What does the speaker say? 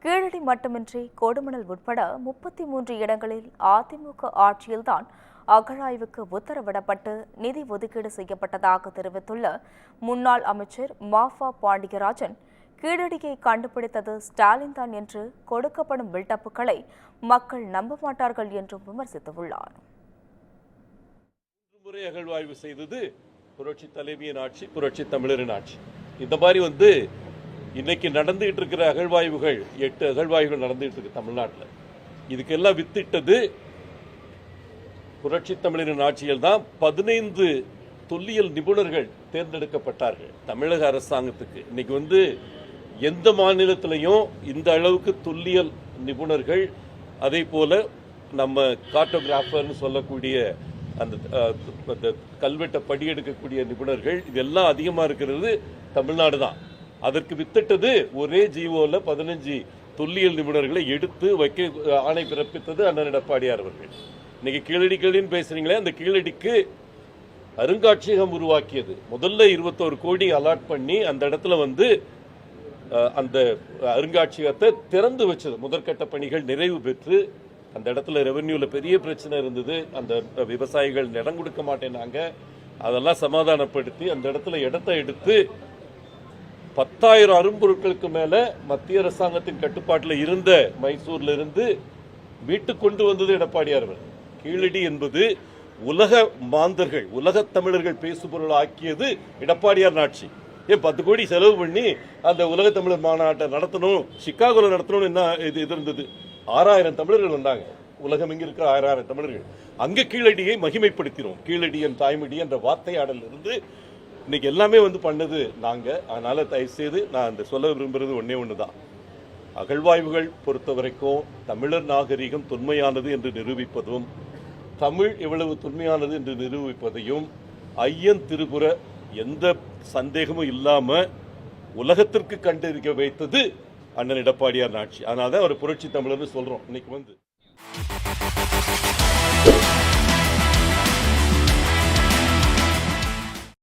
கீழடி மட்டுமின்றி கொடுமணல் உட்பட 33 இடங்களில் அதிமுக ஆட்சியில்தான் அகழாய்வுக்கு உத்தரவிடப்பட்டு நிதி ஒதுக்கீடு செய்யப்பட்டதாக தெரிவித்துள்ள முன்னாள் அமைச்சர் மாஃபா பாண்டியராஜன், கீழடியை கண்டுபிடித்தது ஸ்டாலின் தான் என்று கொடுக்கப்படும் பில்டப்புகளை மக்கள் நம்ப மாட்டார்கள் என்றும் விமர்சித்துள்ளார். முறை அகழ்வாய்வு செய்தது புரட்சி தலைவியின் ஆட்சி, புரட்சி தமிழரின் ஆட்சி. இந்த மாதிரி இன்னைக்கு நடந்துகிட்டு இருக்கிற அகழ்வாய்வுகள் 8 அகழ்வாய்வுகள் நடந்துகிட்டு இருக்கு தமிழ்நாட்டில். இதுக்கெல்லாம் வித்திட்டது புரட்சி தமிழரின் ஆட்சியில் தான் 15 தொல்லியல் நிபுணர்கள் தேர்ந்தெடுக்கப்பட்டார்கள் தமிழக அரசாங்கத்துக்கு. இன்னைக்கு எந்த மாநிலத்திலையும் இந்த அளவுக்கு தொல்லியல் நிபுணர்கள், அதே போல நம்ம கார்டோகிராஃபர்னு சொல்லக்கூடிய அந்த கல்வெட்டை படியெடுக்கக்கூடிய நிபுணர்கள், இதெல்லாம் அதிகமாக இருக்கிறது தமிழ்நாடு தான். அதற்கு வித்திட்டது ஒரே ஜீவோல 15 தொல்லியல் நிபுணர்களை எடுத்து வைக்க ஆணை பிறப்பித்தது அண்ணன் எடப்பாடியார் அவர்கள். இன்னைக்கு கீழடின்னு பேசுறீங்களே, அந்த கீழடிக்கு அருங்காட்சியகம் உருவாக்கியது. முதல்ல 21 கோடி அலாட் பண்ணி அந்த இடத்துல அந்த அருங்காட்சியகத்தை திறந்து வச்சது. முதற்கட்ட பணிகள் நிறைவு பெற்று அந்த இடத்துல ரெவென்யூல பெரிய பிரச்சனை இருந்தது. அந்த விவசாயிகள் இடம் கொடுக்க மாட்டேனாங்க. அதெல்லாம் சமாதானப்படுத்தி அந்த இடத்துல இடத்தை எடுத்து 10,000 அரும்பொருட்களுக்கு மேல மத்திய அரசாங்கத்தின் கட்டுப்பாட்டில் இருந்த மைசூர்ல இருந்து வீட்டுக்கு கொண்டு வந்தது எடப்பாடியார். கீழடி என்பது உலக மாந்தர்கள், உலக தமிழர்கள் பேசுபொருள் ஆக்கியது எடப்பாடியார் ஆட்சி. 10 கோடி செலவு பண்ணி அந்த உலக தமிழர் மாநாட்டை நடத்தணும், சிக்காகோல நடத்தணும். என்ன இது இருந்தது? 6,000 தமிழர்கள் வந்தாங்க. உலகம் இங்க இருக்கிற 6,000 தமிழர்கள். அங்க கீழடியை மகிமைப்படுத்தினோம். கீழடியின் தாய்மொழி என்ற வார்த்தையாடல் இருந்து இன்னைக்கு எல்லாமே பண்ணது நாங்க. அதனால தயவு செய்து நான் சொல்ல விரும்புறது ஒண்ணுதான். அகழ்வாய்வுகள் பொறுத்த வரைக்கும் தமிழர் நாகரிகம் தொன்மையானது என்று நிரூபிப்பதும், தமிழ் எவ்வளவு தொன்மையானது என்று நிரூபிப்பதையும் ஐயன் திருபுர எந்த சந்தேகமும் இல்லாம உலகத்திற்கு கண்டறிக்க வைத்தது அண்ணன் எடப்பாடியார் ஆட்சி. அதனால தான் அவர் புரட்சி தமிழர்னு சொல்றோம். இன்னைக்கு